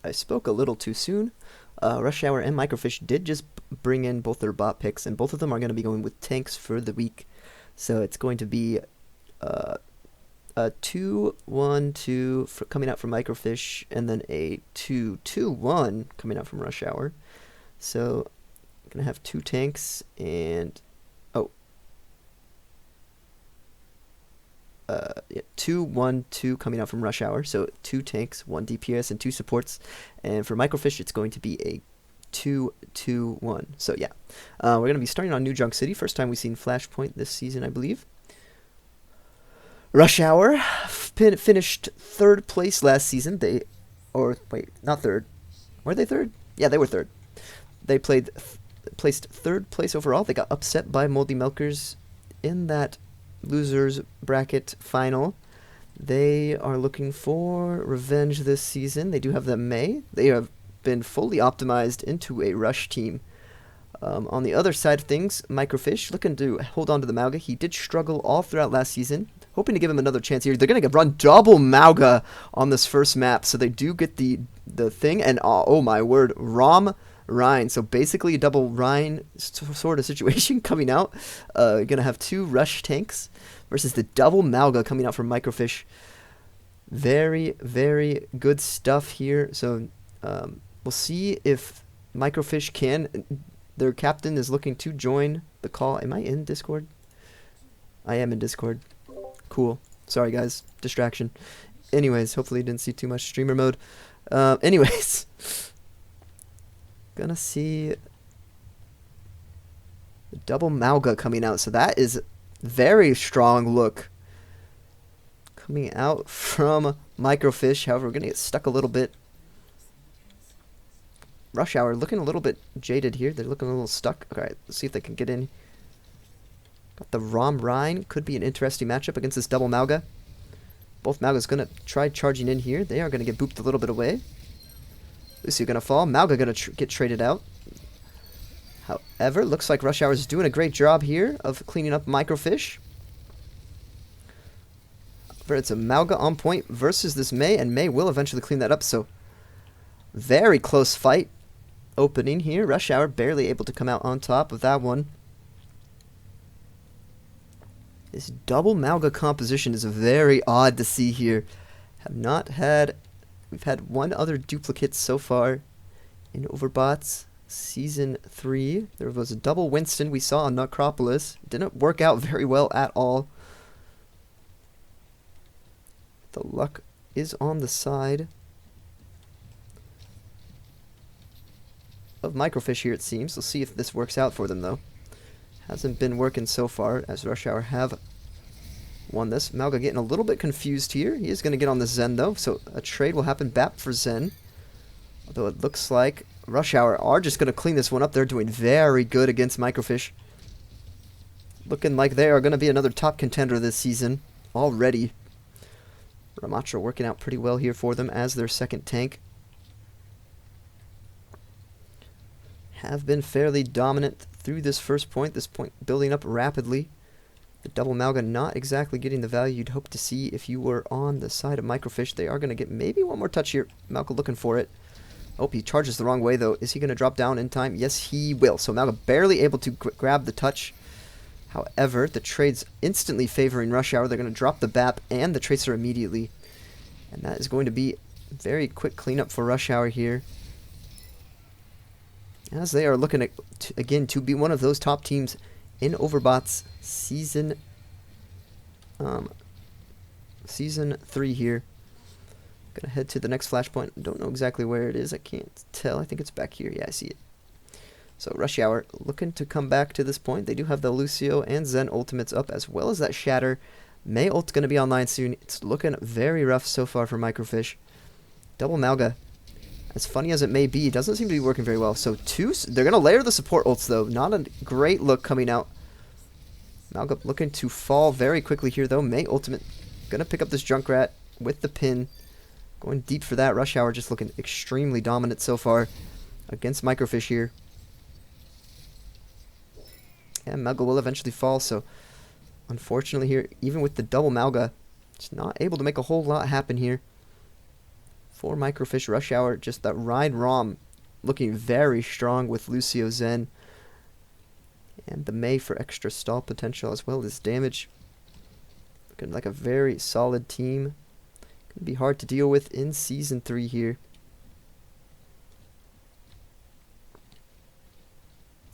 I spoke a little too soon. Rush Hour and MicroFish did just bring in both their bot picks, and both of them are going to be going with tanks for the week. So it's going to be uh, a 2-1-2 coming out from MicroFish, and then a 2-2-1 coming out from Rush Hour. So I'm going to have two tanks and oh, yeah, 2-1-2 coming out from Rush Hour. So two tanks, one DPS, and two supports. And for MicroFish, it's going to be a 2-2-1. So yeah, we're going to be starting on New Junk City. First time we've seen Flashpoint this season, I believe. Rush Hour finished third place last season. Wait, not third. Were they third? Yeah, they were third. They placed third place overall. They got upset by Moldy Milkers in that losers bracket final. They are looking for revenge this season. They do have the May. They have been fully optimized into a rush team. On the other side of things, MicroFish looking to hold on to the Mauga. He did struggle all throughout last season. Hoping to give him another chance here. They're going to run double Mauga on this first map, so they do get the thing. And oh my word, Rom Rhine. So basically a double Rhine sort of situation coming out. Going to have two rush tanks versus the double Mauga coming out from MicroFish. Very, very good stuff here. So we'll see if MicroFish can. Their captain is looking to join the call. Am I in Discord? I am in Discord. Cool. Sorry, guys. Distraction. Anyways, hopefully you didn't see too much streamer mode. Anyways. Gonna see the double Mauga coming out. So that is very strong look coming out from MicroFish. However, we're gonna get stuck a little bit. Rush Hour looking a little bit jaded here. They're looking a little stuck. Alright, let's see if they can get in. Got the Rom Rhine. Could be an interesting matchup against this double Mauga. Both Mauga's going to try charging in here. They are going to get booped a little bit away. Lucio going to fall. Mauga going to get traded out. However, looks like Rush Hour is doing a great job here of cleaning up MicroFish. It's a Mauga on point versus this May, and May will eventually clean that up. So, very close fight opening here. Rush Hour barely able to come out on top of that one. This double Mauga composition is very odd to see here. We've had one other duplicate so far in Overbots Season 3. There was a double Winston we saw on Necropolis. Didn't work out very well at all. The luck is on the side of MicroFish here, it seems. We'll see if this works out for them, though. Hasn't been working so far, as Rush Hour have won this. Mauga getting a little bit confused here. He is going to get on the Zen, though, so a trade will happen back for Zen. Although it looks like Rush Hour are just going to clean this one up. They're doing very good against MicroFish. Looking like they are going to be another top contender this season already. Ramatra working out pretty well here for them as their second tank. Have been fairly dominant through this first point. This point building up rapidly. The double Mauga not exactly getting the value you'd hope to see if you were on the side of MicroFish. They are going to get maybe one more touch here. Mauga looking for it. Oh, he charges the wrong way, though. Is he going to drop down in time? Yes, he will. So Mauga barely able to grab the touch. However, the trade's instantly favoring Rush Hour. They're going to drop the BAP and the Tracer immediately. And that is going to be very quick cleanup for Rush Hour here, as they are looking at, again, to be one of those top teams in Overbots Season 3 here. Gonna head to the next flashpoint. Don't know exactly where it is. I can't tell. I think it's back here. Yeah, I see it. So Rush Hour looking to come back to this point. They do have the Lucio and Zen ultimates up, as well as that Shatter. May ult going to be online soon. It's looking very rough so far for MicroFish. Double Mauga, as funny as it may be, doesn't seem to be working very well. So they're going to layer the support ults, though. Not a great look coming out. Mauga looking to fall very quickly here, though. May ultimate going to pick up this Junkrat with the pin. Going deep for that. Rush Hour just looking extremely dominant so far against MicroFish here. And Mauga will eventually fall, so unfortunately here, even with the double Mauga, just not able to make a whole lot happen here for MicroFish. Rush Hour, just that Ryan Rom looking very strong with Lucio Zen. And the Mei for extra stall potential as well as damage. Looking like a very solid team. Gonna be hard to deal with in Season 3 here.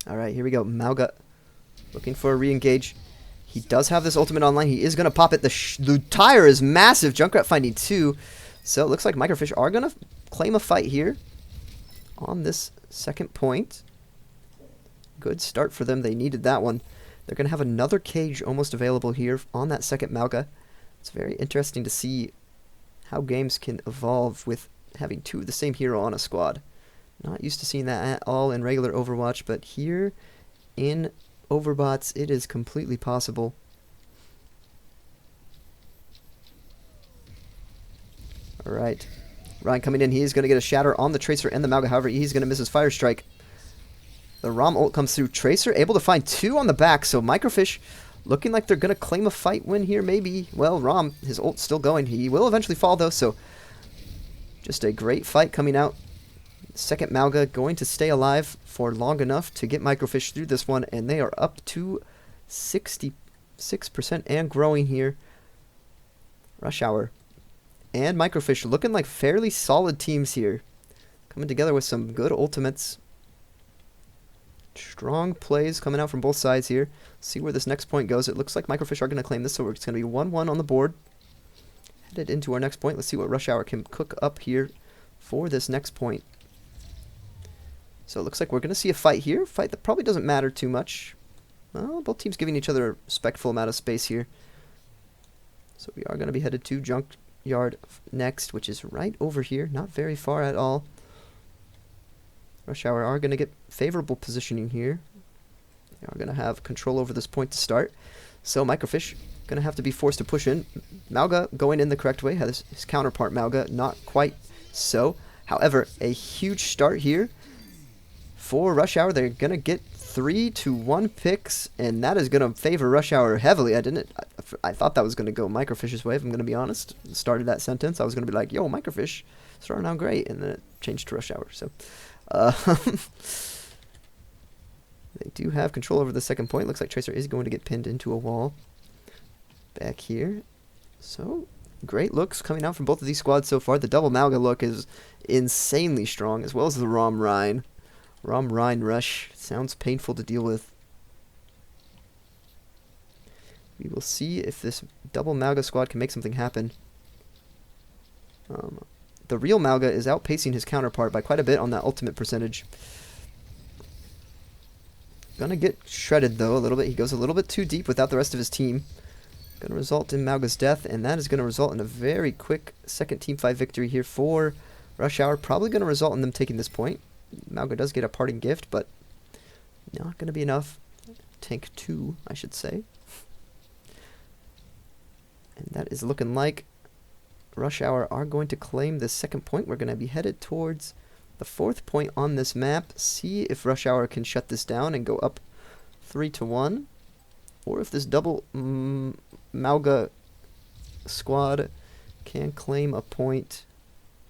Alright, here we go. Mauga looking for a re-engage. He does have this ultimate online. He is going to pop it. The tire is massive. Junkrat finding 2. So it looks like MicroFish are going to claim a fight here on this second point. Good start for them. They needed that one. They're going to have another cage almost available here on that second Mauga. It's very interesting to see how games can evolve with having 2 of the same hero on a squad. Not used to seeing that at all in regular Overwatch, but here in Overbots, it is completely possible. Alright. Ryan coming in. He's going to get a shatter on the Tracer and the Mauga. However, he's going to miss his Fire Strike. The Rom ult comes through. Tracer able to find 2 on the back. So MicroFish looking like they're going to claim a fight win here, maybe. Well, Rom, his ult's still going. He will eventually fall, though. So just a great fight coming out. Second Mauga going to stay alive for long enough to get MicroFish through this one, and they are up to 66% and growing here. Rush Hour and MicroFish looking like fairly solid teams here, coming together with some good ultimates. Strong plays coming out from both sides here. See where this next point goes. It looks like MicroFish are going to claim this, so it's going to be 1-1 on the board. Headed into our next point. Let's see what Rush Hour can cook up here for this next point. So it looks like we're going to see a fight here. Fight that probably doesn't matter too much. Well, both teams giving each other a respectful amount of space here. So we are going to be headed to Junkyard next, which is right over here. Not very far at all. Rush Hour are going to get favorable positioning here. They are going to have control over this point to start. So MicroFish going to have to be forced to push in. Mauga going in the correct way. His counterpart Mauga not quite so. However, a huge start here. For Rush Hour, they're going to get 3-1 picks, and that is going to favor Rush Hour heavily. I thought that was going to go MicroFish's way, if I'm going to be honest. Started that sentence, I was going to be like, yo, MicroFish, starting out great, and then it changed to Rush Hour. So, they do have control over the second point. Looks like Tracer is going to get pinned into a wall back here. So, great looks coming out from both of these squads so far. The double Mauga look is insanely strong, as well as the Rom Rhine. Rom Rhine Rush sounds painful to deal with. We will see if this double Mauga squad can make something happen. The real Mauga is outpacing his counterpart by quite a bit on that ultimate percentage. Gonna get shredded though a little bit. He goes a little bit too deep without the rest of his team. Gonna result in Mauga's death, and that is gonna result in a very quick second team fight victory here for Rush Hour. Probably gonna result in them taking this point. Mauga does get a parting gift, but not going to be enough. Tank 2, I should say. And that is looking like Rush Hour are going to claim this second point. We're going to be headed towards the 4th point on this map. See if Rush Hour can shut this down and go up 3-1. Or if this double Mauga squad can claim a point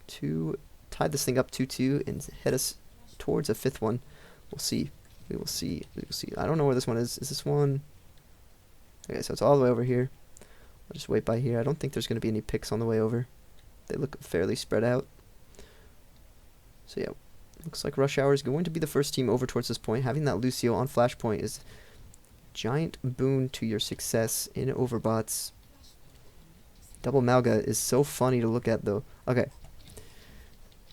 to tie this thing up 2-2 and head us towards a 5th one. We'll see. We will see. We will see. I don't know where this one is. Is this one? Okay, so it's all the way over here. I'll just wait by here. I don't think there's going to be any picks on the way over. They look fairly spread out. So yeah, looks like Rush Hour is going to be the first team over towards this point. Having that Lucio on Flashpoint is a giant boon to your success in Overbots. Double Mauga is so funny to look at though. Okay.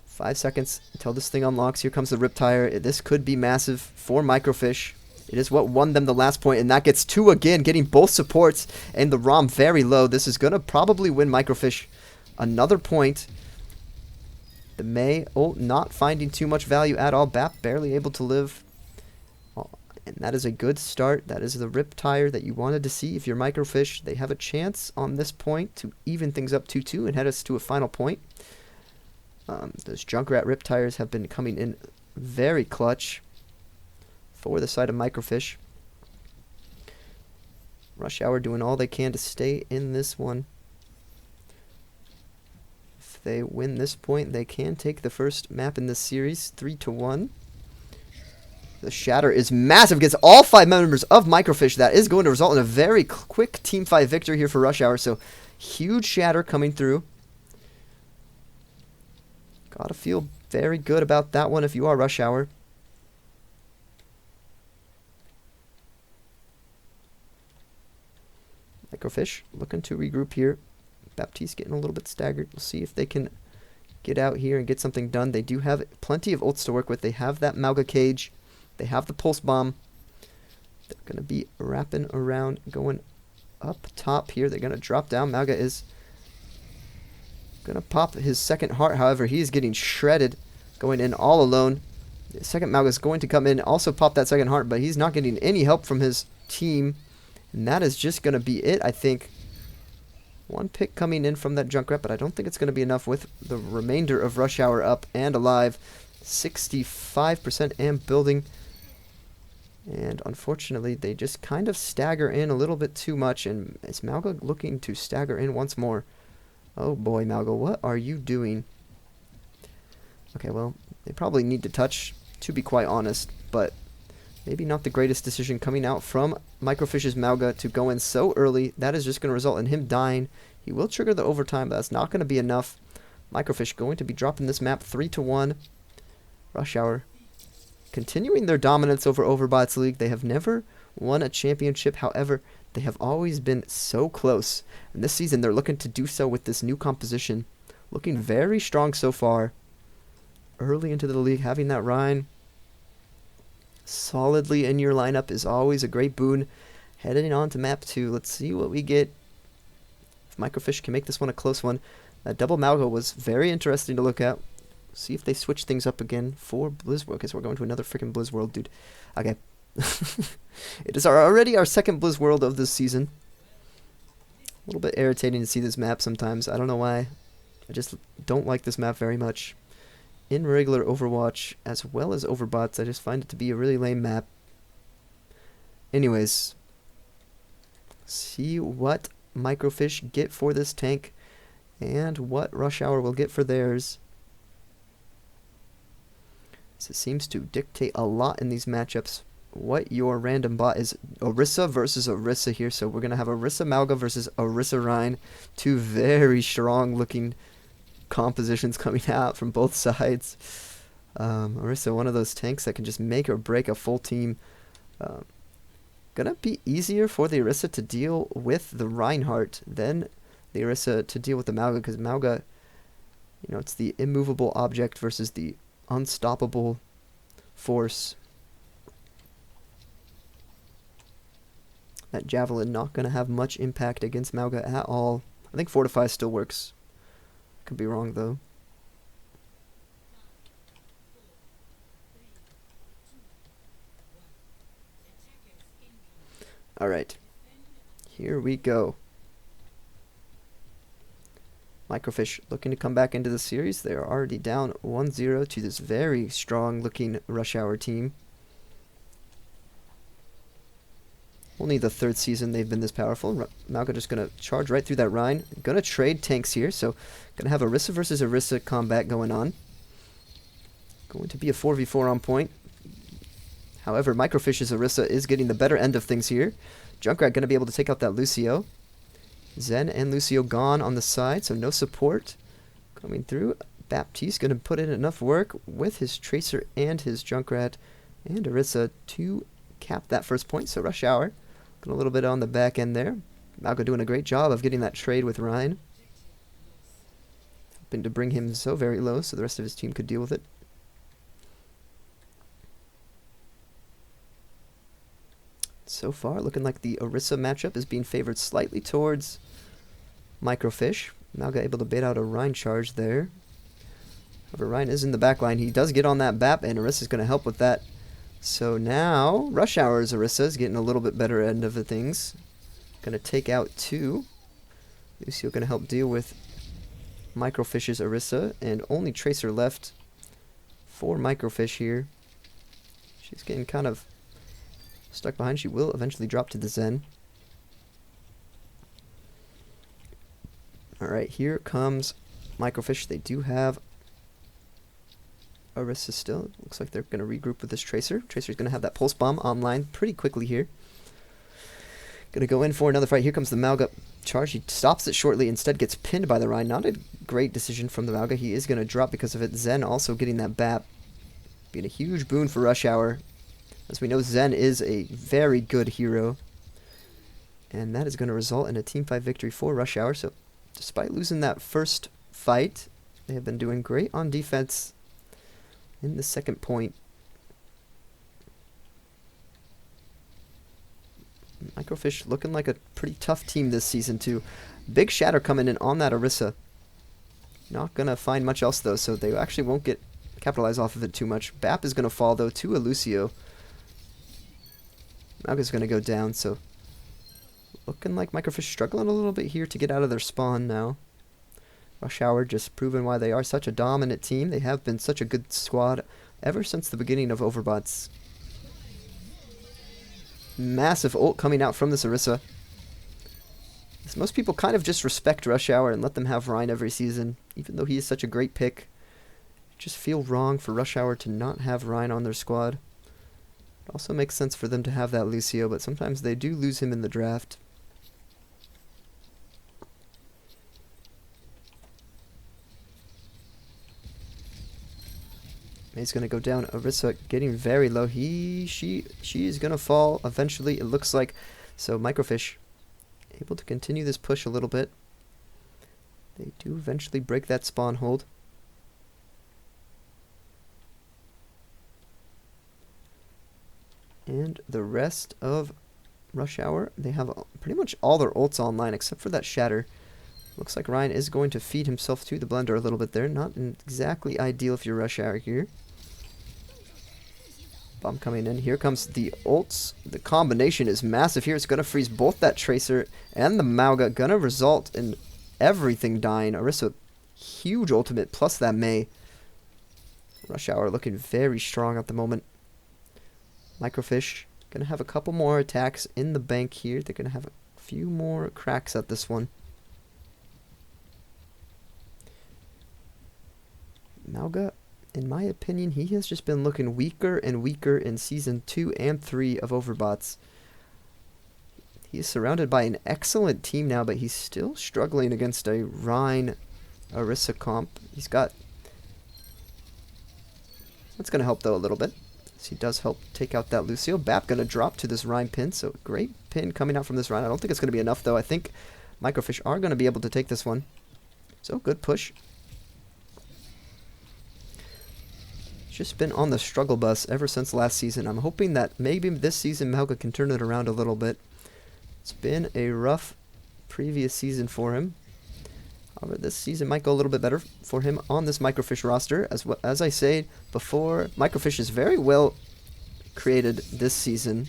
5 seconds until this thing unlocks. Here comes the Riptire. This could be massive for MicroFish. It is what won them the last point, and that gets 2 again, getting both supports and the ROM very low. This is going to probably win MicroFish another point. The Mei ult not finding too much value at all. Bap barely able to live. And that is a good start. That is the Riptire that you wanted to see if you're MicroFish. They have a chance on this point to even things up 2-2 and head us to a final point. Those Junkrat Riptires have been coming in very clutch for the side of MicroFish. Rush Hour doing all they can to stay in this one. If they win this point, they can take the first map in this series, 3-1. The shatter is massive against all 5 members of MicroFish. That is going to result in a very quick Team 5 victory here for Rush Hour. So, huge shatter coming through. Gotta feel very good about that one if you are Rush Hour. MicroFish looking to regroup here. Baptiste getting a little bit staggered. We'll see if they can get out here and get something done. They do have plenty of ults to work with. They have that Mauga cage. They have the pulse bomb. They're going to be wrapping around, going up top here. They're going to drop down. Mauga is going to pop his second heart. However, he's getting shredded, going in all alone. The second Mauga is going to come in, also pop that second heart, but he's not getting any help from his team. And that is just going to be it, I think. One pick coming in from that Junkrat, but I don't think it's going to be enough with the remainder of Rush Hour up and alive. 65% and building. And unfortunately, they just kind of stagger in a little bit too much. And is Mauga looking to stagger in once more? Oh boy, Mauga, what are you doing? Okay, well, they probably need to touch, to be quite honest. But maybe not the greatest decision coming out from MicroFish's Mauga to go in so early. That is just going to result in him dying. He will trigger the overtime, but that's not going to be enough. MicroFish going to be dropping this map 3-1. Rush Hour continuing their dominance over Overbots League. They have never won a championship. However, they have always been so close. And this season, they're looking to do so with this new composition. Looking very strong so far. Early into the league, having that Rhine solidly in your lineup is always a great boon. Heading on to map 2. Let's see what we get. If MicroFish can make this one a close one. That double Mauga was very interesting to look at. See if they switch things up again for Blizzworld. Okay, so we're going to another freaking Blizzworld, dude. Okay. It is already our second Blizzworld of this season. A little bit irritating to see this map sometimes. I don't know why. I just don't like this map very much. In regular Overwatch, as well as Overbots, I just find it to be a really lame map. Anyways. See what MicroFish get for this tank. And what Rush Hour will get for theirs. So it seems to dictate a lot in these matchups what your random bot is. Orisa versus Orisa here. So we're going to have Orisa Mauga versus Orisa Rhine. Two very strong looking compositions coming out from both sides. Orisa, one of those tanks that can just make or break a full team. Gonna be easier for the Orisa to deal with the Reinhardt than the Orisa to deal with the Mauga, because Mauga, you know, it's the immovable object versus the unstoppable force. That Javelin not going to have much impact against Mauga at all. I think Fortify still works. Could be wrong though. Alright. Here we go. MicroFish looking to come back into the series. They are already down 1-0 to this very strong looking Rush Hour team. Only the third season they've been this powerful. Mauga just going to charge right through that Rhine. Going to trade tanks here, so going to have Orisa versus Orisa combat going on. Going to be a 4v4 on point. However, MicroFish's Orisa is getting the better end of things here. Junkrat going to be able to take out that Lucio. Zen and Lucio gone on the side, so no support coming through. Baptiste going to put in enough work with his Tracer and his Junkrat and Orisa to cap that first point. So Rush Hour got a little bit on the back end there. Mauga doing a great job of getting that trade with Rhine. Hoping to bring him so very low so the rest of his team could deal with it. So far, looking like the Orisa matchup is being favored slightly towards MicroFish. Mauga able to bait out a Rhine charge there. However, Rhine is in the back line. He does get on that BAP, and Orisa is going to help with that. So now, Rush Hour's Orisa is getting a little bit better end of the things. Going to take out two. Lucio going to help deal with MicroFish's Orisa, and only Tracer left for MicroFish here. She's getting kind of stuck behind. She will eventually drop to the Zen. Alright, here comes MicroFish, they do have Orisa still. Looks like they're going to regroup with this Tracer. Tracer's going to have that Pulse Bomb online pretty quickly here. Going to go in for another fight. Here comes the Mauga charge. He stops it shortly. Instead gets pinned by the Rhine. Not a great decision from the Mauga. He is going to drop because of it. Zen also getting that BAP. Being a huge boon for Rush Hour. As we know, Zen is a very good hero. And that is going to result in a Team 5 victory for Rush Hour. So, despite losing that first fight, they have been doing great on defense in the second point. MicroFish looking like a pretty tough team this season too. Big shatter coming in on that Orisa. Not going to find much else though, so they actually won't get capitalize off of it too much. BAP is going to fall though to a Lucio. Mauga's going to go down, so looking like MicroFish struggling a little bit here to get out of their spawn now. Rush Hour just proving why they are such a dominant team. They have been such a good squad ever since the beginning of Overbots. Massive ult coming out from this Orisa. Most people kind of just respect Rush Hour and let them have Rhine every season, even though he is such a great pick. Just feel wrong for Rush Hour to not have Rhine on their squad. It also makes sense for them to have that Lucio, but sometimes they do lose him in the draft. He's going to go down. Orisa getting very low. She is going to fall eventually, it looks like. So MicroFish able to continue this push a little bit. They do eventually break that spawn hold. And the rest of Rush Hour, they have pretty much all their ults online except for that Shatter. Looks like Ryan is going to feed himself to the blender a little bit there. Not exactly ideal if you're Rush Hour here. Bomb coming in. Here comes the ults. The combination is massive here. It's going to freeze both that Tracer and the Mauga. Going to result in everything dying. Orisa, huge ultimate plus that Mei. Rush Hour looking very strong at the moment. MicroFish going to have a couple more attacks in the bank here. They're going to have a few more cracks at this one. Mauga, in my opinion, he has just been looking weaker and weaker in Season 2 and 3 of Overbots. He is surrounded by an excellent team now, but he's still struggling against a Rhine Orisa comp. He's got... That's going to help, though, a little bit. So he does help take out that Lucio. BAP going to drop to this Rhine pin, so great pin coming out from this Rhine. I don't think it's going to be enough, though. I think MicroFish are going to be able to take this one. So, good push. Just been on the struggle bus ever since last season. I'm hoping that maybe this season Mauga can turn it around a little bit. It's been a rough previous season for him. However, this season might go a little bit better for him on this MicroFish roster. As I said before, MicroFish is very well created this season.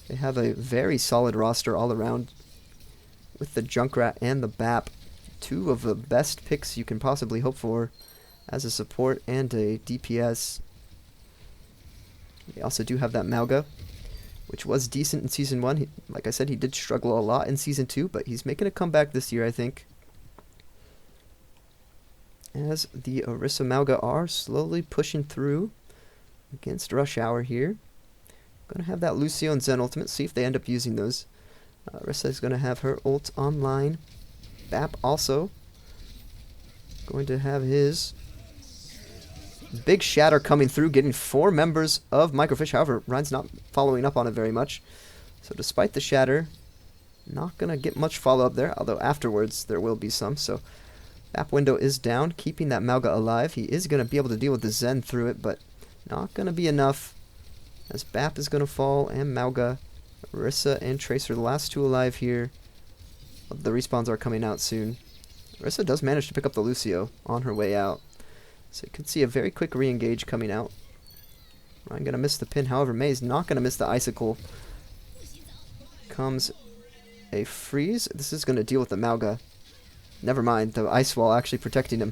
They have a very solid roster all around with the Junkrat and the BAP. Two of the best picks you can possibly hope for as a support and a DPS. They also do have that Mauga, which was decent in Season 1. Like I said, he did struggle a lot in Season 2, but he's making a comeback this year, I think. As the Orisa Mauga are slowly pushing through against Rush Hour here. Going to have that Lucio and Zen ultimate, see if they end up using those. Orisa is going to have her ult online. BAP also going to have his big shatter coming through, getting 4 members of MicroFish. However, Ryan's not following up on it very much. So despite the shatter, not going to get much follow-up there, although afterwards there will be some. So BAP window is down, keeping that Mauga alive. He is going to be able to deal with the Zen through it, but not going to be enough, as BAP is going to fall, and Mauga, Orisa, and Tracer, the last 2 alive here. The respawns are coming out soon. Orisa does manage to pick up the Lucio on her way out. So you could see a very quick re-engage coming out. Ryan going to miss the pin. However, Mei's not going to miss the icicle. Comes a freeze. This is going to deal with the Mauga. Never mind. The ice wall actually protecting him.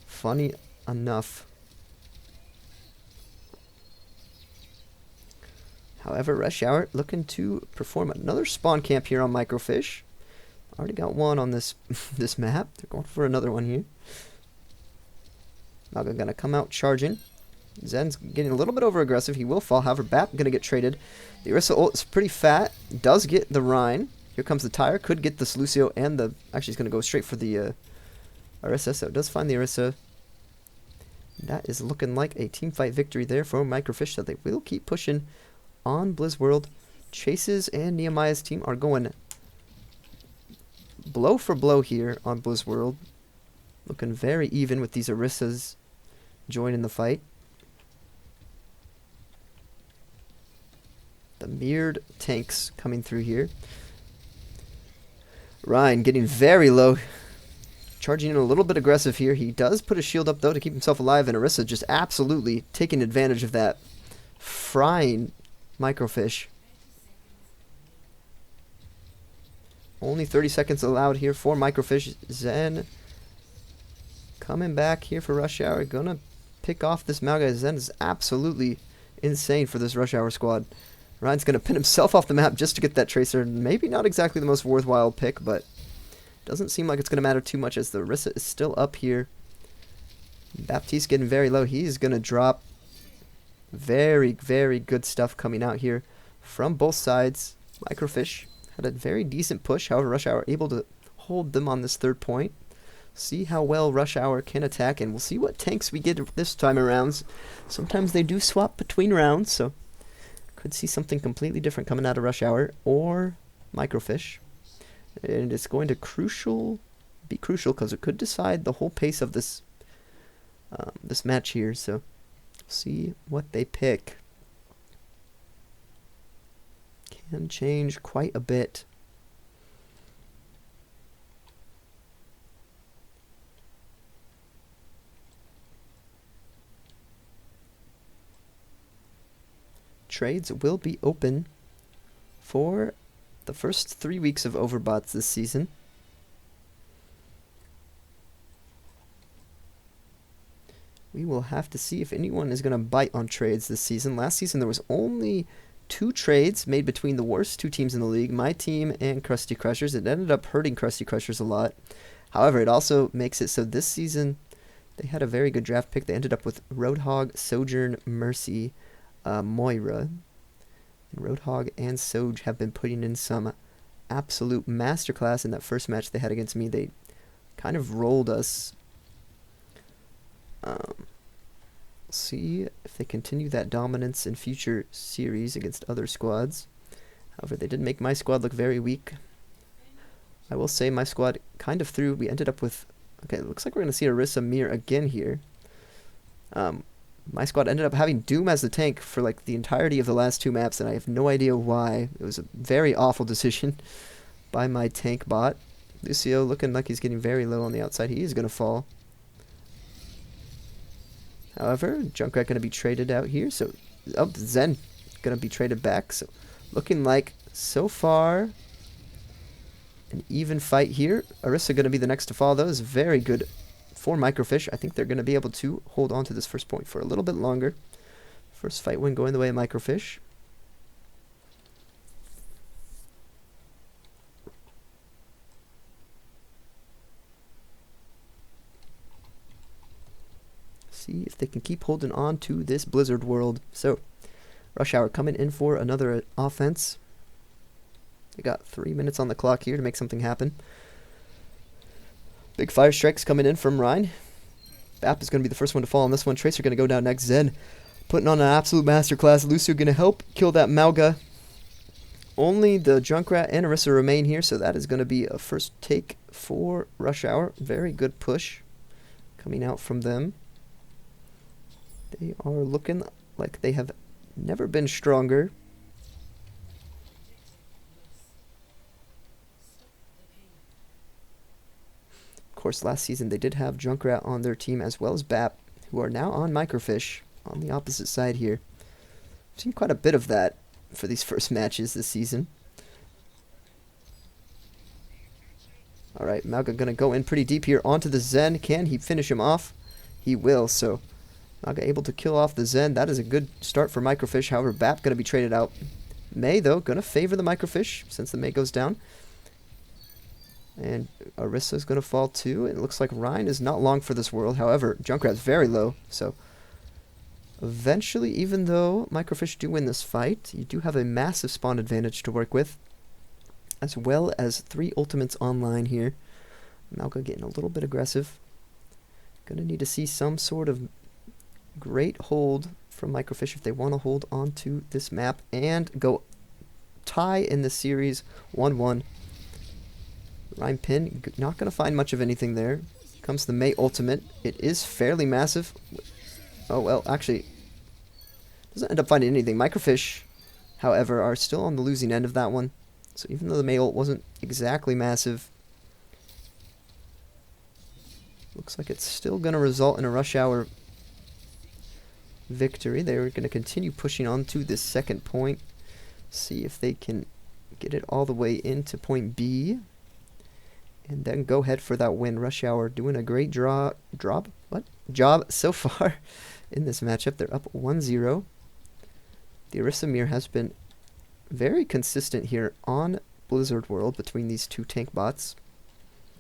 Funny enough. However, Rush Hour looking to perform another spawn camp here on MicroFish. Already got one on this this map. They're going for another one here. Maga gonna come out charging. Zen's getting a little bit over aggressive. He will fall. However, Bap gonna get traded. The Orisa ult is pretty fat. Does get the Rhine. Here comes the Tire. Could get this Lucio and the... Actually, he's gonna go straight for the Orisa. So it does find the Orisa. That is looking like a team fight victory there for MicroFish. So they will keep pushing on Blizzworld. Chases and Nehemiah's team are going blow for blow here on Blizzworld. Looking very even with these Orisas joining the fight. The mirrored tanks coming through here. Ryan getting very low. Charging in a little bit aggressive here. He does put a shield up, though, to keep himself alive. And Orisa just absolutely taking advantage of that. Frying MicroFish. Only 30 seconds allowed here for MicroFish. Zen coming back here for Rush Hour. Gonna pick off this Malga. Zen is absolutely insane for this Rush Hour squad. Ryan's gonna pin himself off the map just to get that Tracer. Maybe not exactly the most worthwhile pick, but doesn't seem like it's gonna matter too much as the Orisa is still up here. Baptiste getting very low. He's gonna drop. Very, very good stuff coming out here from both sides. MicroFish had a very decent push. However, Rush Hour able to hold them on this third point. See how well Rush Hour can attack, and we'll see what tanks we get this time around. Sometimes they do swap between rounds, so could see something completely different coming out of Rush Hour or MicroFish. And it's going to be crucial because it could decide the whole pace of this this match here. So see what they pick. Can change quite a bit. Trades will be open for the first 3 weeks of Overbots this season. We will have to see if anyone is going to bite on trades this season. Last season there was only 2 trades made between the worst 2 teams in the league, my team and Krusty Crushers. It ended up hurting Krusty Crushers a lot. However, it also makes it so this season they had a very good draft pick. They ended up with Roadhog, Sojourn, Mercy, Moira. And Roadhog and Soj have been putting in some absolute masterclass in that first match they had against me. They kind of rolled us. See if they continue that dominance in future series against other squads. However, they did make my squad look very weak. I will say my squad kind of threw. We ended up with... Okay, it looks like we're going to see Orisa Mir again here. My squad ended up having Doom as the tank for like the entirety of the last 2 maps, and I have no idea why. It was a very awful decision by my tank bot. Lucio looking like he's getting very low on the outside. He is going to fall. However, Junkrat going to be traded out here. So, Zen going to be traded back. So, looking like so far an even fight here. Orisa going to be the next to fall, though. Is very good for MicroFish. I think they're going to be able to hold on to this first point for a little bit longer. First fight win going the way of MicroFish. See if they can keep holding on to this Blizzard world. So, Rush Hour coming in for another offense. They got 3 minutes on the clock here to make something happen. Big fire strikes coming in from Rhine. Bap is going to be the first one to fall on this one. Tracer going to go down next. Zen putting on an absolute masterclass. Lucio going to help kill that Malga. Only the Junkrat and Orisa remain here, so that is going to be a first take for Rush Hour. Very good push coming out from them. They are looking like they have never been stronger. Of course, last season they did have Junkrat on their team as well as Bap, who are now on MicroFish on the opposite side here. I've seen quite a bit of that for these first matches this season. Alright, Malga going to go in pretty deep here onto the Zen. Can he finish him off? He will, so Malga able to kill off the Zen. That is a good start for MicroFish. However, Bap going to be traded out. Mei, though, going to favor the MicroFish since the Mei goes down. And Orissa's going to fall too. It looks like Ryan is not long for this world. However, Junkrat's very low. So eventually, even though MicroFish do win this fight, you do have a massive spawn advantage to work with, as well as 3 ultimates online here. Malga getting a little bit aggressive. Going to need to see some sort of great hold from MicroFish if they want to hold on to this map and go tie in the series 1-1. Rhyme Pin, not going to find much of anything there. Comes the May ultimate. It is fairly massive. Oh, well, actually, doesn't end up finding anything. MicroFish, however, are still on the losing end of that one. So even though the May ult wasn't exactly massive, looks like it's still going to result in a Rush Hour victory. They're going to continue pushing on to this second point. See if they can get it all the way into point B. And then go ahead for that win. Rush Hour doing a great job so far in this matchup. They're up 1-0. The Orisa Mir has been very consistent here on Blizzard World between these 2 tank bots.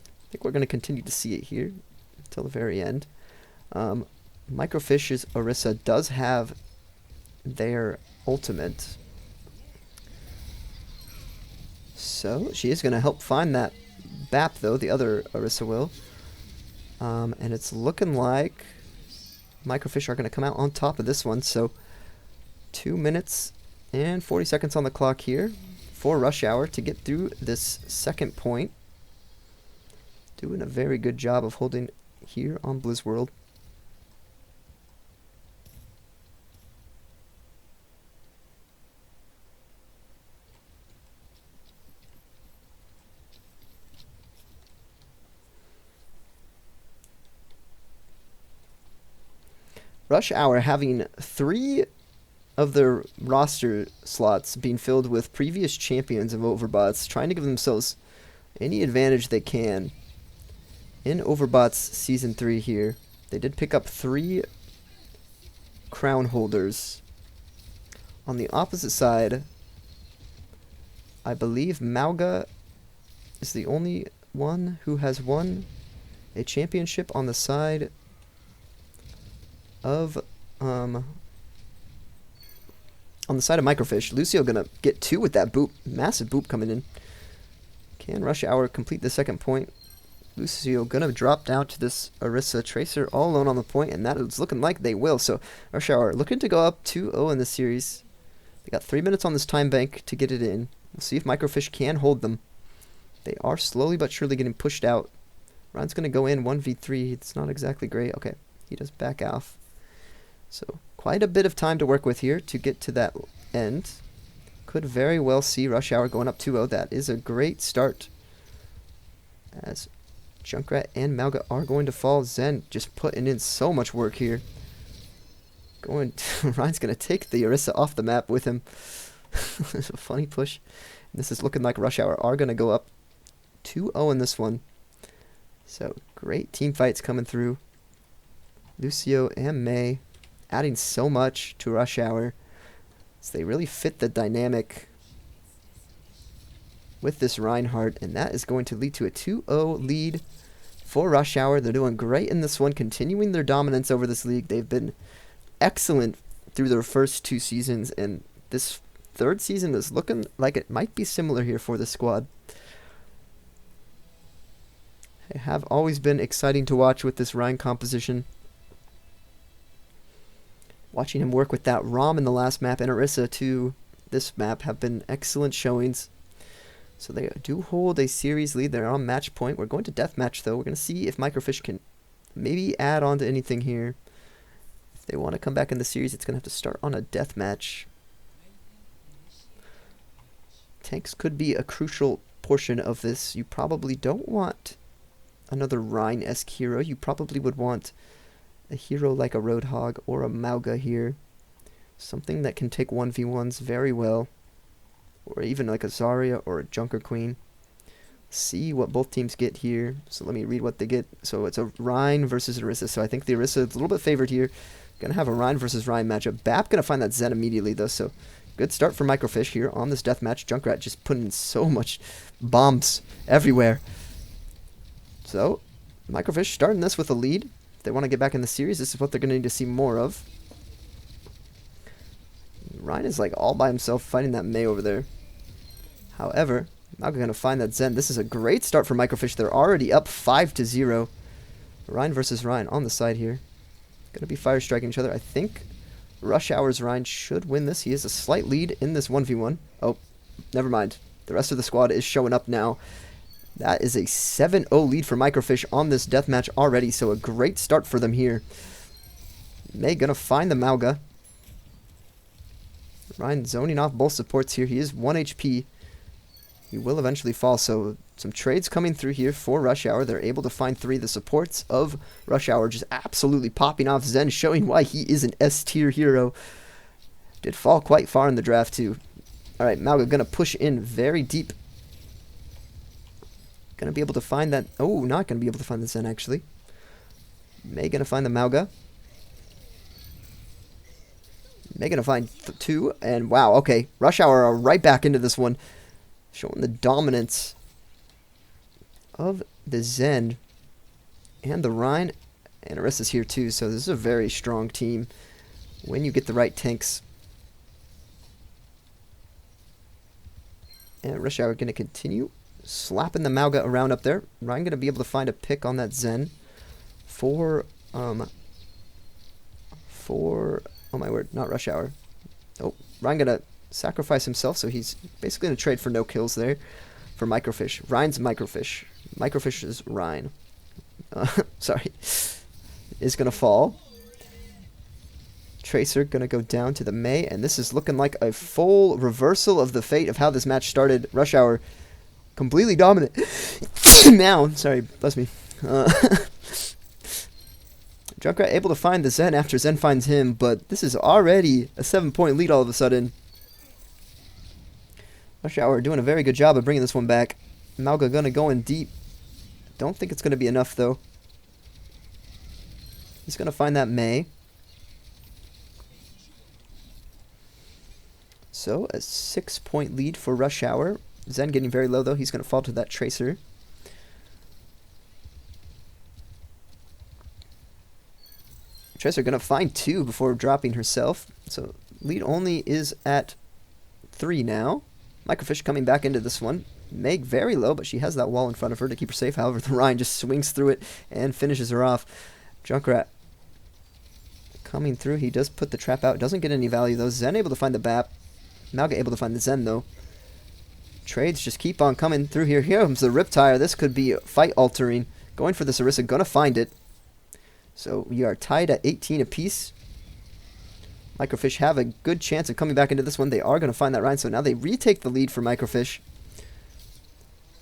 I think we're going to continue to see it here until the very end. MicroFish's Orisa does have their ultimate. So she is going to help find that BAP, though, the other Orisa will. And it's looking like MicroFish are going to come out on top of this one. So 2 minutes and 40 seconds on the clock here for Rush Hour to get through this second point. Doing a very good job of holding here on Blizz World. Rush Hour having 3 of their roster slots being filled with previous champions of Overbots, trying to give themselves any advantage they can in Overbots Season 3 here. They did pick up 3 crown holders. On the opposite side, I believe Malga is the only one who has won a championship on the side of MicroFish. Lucio gonna get 2 with that boop. Massive boop coming in. Can Rush Hour complete the second point? Lucio gonna drop down to this Orisa Tracer all alone on the point, and that is looking like they will. So Rush Hour looking to go up 2-0 in this series. They got 3 minutes on this time bank to get it in. We'll see if MicroFish can hold them. They are slowly but surely getting pushed out. Ryan's gonna go in 1v3. It's not exactly great. Okay, he does back off. So quite a bit of time to work with here to get to that end. Could very well see Rush Hour going up 2-0. That is a great start, as Junkrat and Malga are going to fall. Zen just putting in so much work here. Ryan's going to take the Orisa off the map with him. It's a funny push. And this is looking like Rush Hour are going to go up 2-0 in this one. So great team fights coming through. Lucio and May adding so much to Rush Hour, so they really fit the dynamic with this Reinhardt, and that is going to lead to a 2-0 lead for Rush Hour. They're doing great in this one, continuing their dominance over this league. They've been excellent through their first 2 seasons, and this third season is looking like it might be similar here for the squad. They have always been exciting to watch with this Ryan composition. Watching him work with that ROM in the last map and Orisa to this map have been excellent showings. So they do hold a series lead. They're on match point. We're going to deathmatch, though. We're going to see if MicroFish can maybe add on to anything here. If they want to come back in the series, it's going to have to start on a deathmatch. Tanks could be a crucial portion of this. You probably don't want another Rhine-esque hero. You probably would want a hero like a Roadhog or a Malga here. Something that can take 1v1s very well. Or even like a Zarya or a Junker Queen. See what both teams get here. So let me read what they get. So it's a Rhine versus Orisa. So I think the Orisa is a little bit favored here. Gonna have a Rhine versus Rhine matchup. BAP gonna find that Zen immediately, though. So good start for MicroFish here on this deathmatch. Junkrat just putting in so much bombs everywhere. So, MicroFish starting this with a lead. If they want to get back in the series, this is what they're going to need to see more of. Ryan is like all by himself fighting that Mei over there. However, now we're going to find that Zen. This is a great start for MicroFish. They're already up 5-0. Ryan versus Ryan on the side here. Going to be fire striking each other. I think Rush Hour's Ryan should win this. He has a slight lead in this 1v1. Oh, never mind. The rest of the squad is showing up now. That is a 7-0 lead for MicroFish on this deathmatch already, so a great start for them here. Mei going to find the Mauga. Ryan zoning off both supports here. He is 1 HP. He will eventually fall, so some trades coming through here for Rush Hour. They're able to find 3. The supports of Rush Hour just absolutely popping off. Zen showing why he is an S-tier hero. Did fall quite far in the draft, too. Alright, Mauga going to push in very deep. Going to be able to find that... Oh, not going to be able to find the Zen, actually. Mei going to find the Mauga. Mei going to find 2. And wow, okay. Rush Hour are right back into this one. Showing the dominance of the Zen and the Rhine. And Arissa's here too, so this is a very strong team when you get the right tanks. And Rush Hour going to continue slapping the Mauga around up there. Ryan going to be able to find a pick on that Zen for oh my word, not Rush Hour. Oh, Ryan going to sacrifice himself, so he's basically going to trade for no kills there for MicroFish. Ryan's MicroFish. MicroFish's Ryan. Sorry. Is going to fall. Tracer going to go down to the Mei, and this is looking like a full reversal of the fate of how this match started. Rush Hour completely dominant. Now, sorry, bless me. Junkrat able to find the Zen after Zen finds him, but this is already a 7-point lead all of a sudden. Rush Hour doing a very good job of bringing this one back. Mauga gonna go in deep. Don't think it's gonna be enough though. He's gonna find that Mei. So a 6-point lead for Rush Hour. Zen getting very low though. He's gonna fall to that Tracer. Tracer gonna find 2 before dropping herself. So lead only is at 3 now. MicroFish coming back into this one. Meg very low, but she has that wall in front of her to keep her safe. However, the Ryan just swings through it and finishes her off. Junkrat coming through. He does put the trap out. Doesn't get any value, though. Zen able to find the BAP. Mauga able to find the Zen, though. Trades just keep on coming through here. Here comes the Riptire. This could be fight-altering. Going for this Orisa. Gonna find it. So we are tied at 18 apiece. MicroFish have a good chance of coming back into this one. They are going to find that Ryan, so now they retake the lead for MicroFish.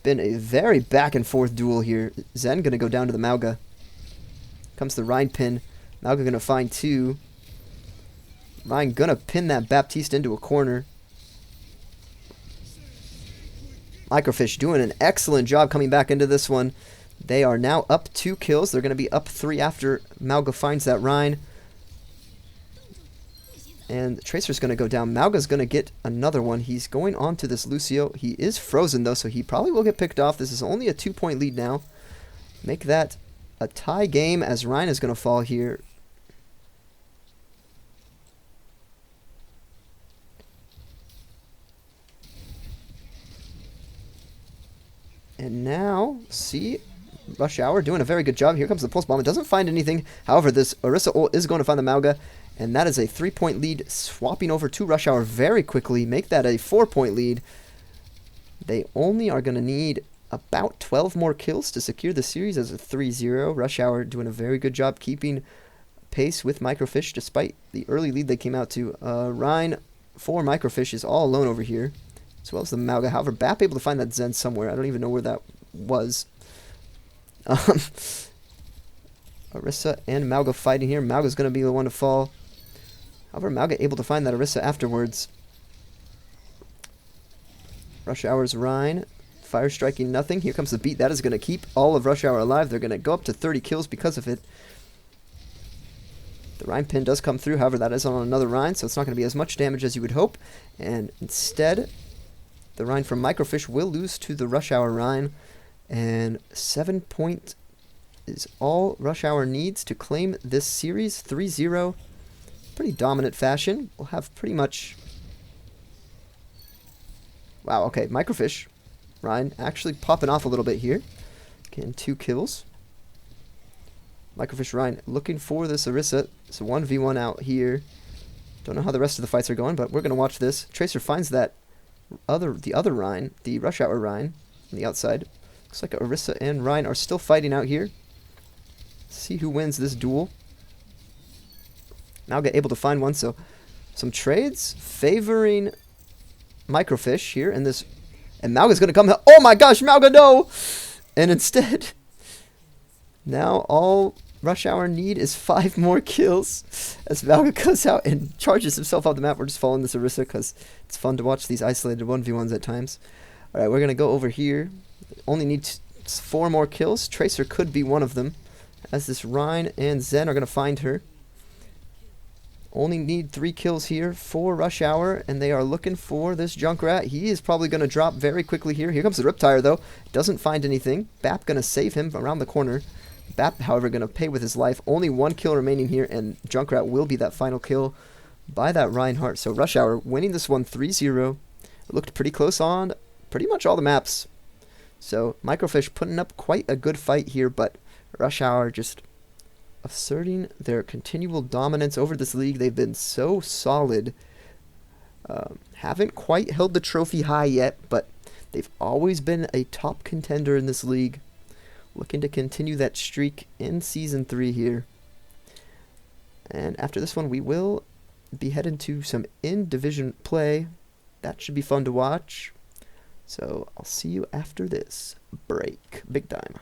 Been a very back and forth duel here. Zen going to go down to the Mauga. Comes the Ryan pin. Mauga going to find 2. Ryan going to pin that Baptiste into a corner. MicroFish doing an excellent job coming back into this one. They are now up 2 kills. They're going to be up 3 after Mauga finds that Ryan. And Tracer's going to go down. Mauga's going to get another one. He's going on to this Lucio. He is frozen, though, so he probably will get picked off. This is only a 2-point lead now. Make that a tie game as Ryan is going to fall here. And now, see, Rush Hour doing a very good job. Here comes the pulse bomb. It doesn't find anything. However, this Orisa ult is going to find the Mauga. And that is a 3-point lead, swapping over to Rush Hour very quickly. Make that a 4-point lead. They only are going to need about 12 more kills to secure the series as a 3-0. Rush Hour doing a very good job keeping pace with MicroFish despite the early lead they came out to. Ryan for MicroFish is all alone over here, as well as the Mauga. However, Bap able to find that Zen somewhere. I don't even know where that was. Orisa and Mauga fighting here. Mauga's going to be the one to fall. However, Mauga able to find that Orisa afterwards. Rush Hour's Rhine. Fire striking nothing. Here comes the beat. That is going to keep all of Rush Hour alive. They're going to go up to 30 kills because of it. The Rhine pin does come through. However, that is on another Rhine, so it's not going to be as much damage as you would hope. And instead, the Rhine from MicroFish will lose to the Rush Hour Rhine. And 7-point is all Rush Hour needs to claim this series 3-0. Pretty dominant fashion. We'll have pretty much... Wow, okay, MicroFish. Ryan actually popping off a little bit here. Getting 2 kills. MicroFish Ryan looking for this Orisa. It's a 1v1 out here. Don't know how the rest of the fights are going, but we're going to watch this. Tracer finds that the other Ryan, the Rush Hour Ryan, on the outside. Looks like Orisa and Ryan are still fighting out here. See who wins this duel. Now get able to find one, so some trades favoring MicroFish here in this. And Mauga's going to come. Oh my gosh, Mauga, no! And instead, now all Rush Hour need is 5 more kills as Mauga goes out and charges himself off the map. We're just following this Orisa because it's fun to watch these isolated 1v1s at times. Alright, we're going to go over here. Only need 4 more kills. Tracer could be one of them, as this Ryan and Zen are going to find her. Only need 3 kills here for Rush Hour, and they are looking for this Junkrat. He is probably going to drop very quickly here. Here comes the Riptire, though. Doesn't find anything. Bap going to save him around the corner. Bap, however, going to pay with his life. Only 1 kill remaining here, and Junkrat will be that final kill by that Reinhardt. So Rush Hour winning this one 3-0. It looked pretty close on pretty much all the maps. So MicroFish putting up quite a good fight here, but Rush Hour just asserting their continual dominance over this league. They've been so solid. Haven't quite held the trophy high yet, but they've always been a top contender in this league. Looking to continue that streak in Season 3 here. And after this one, we will be heading to some in-division play. That should be fun to watch. So I'll see you after this break. Big time.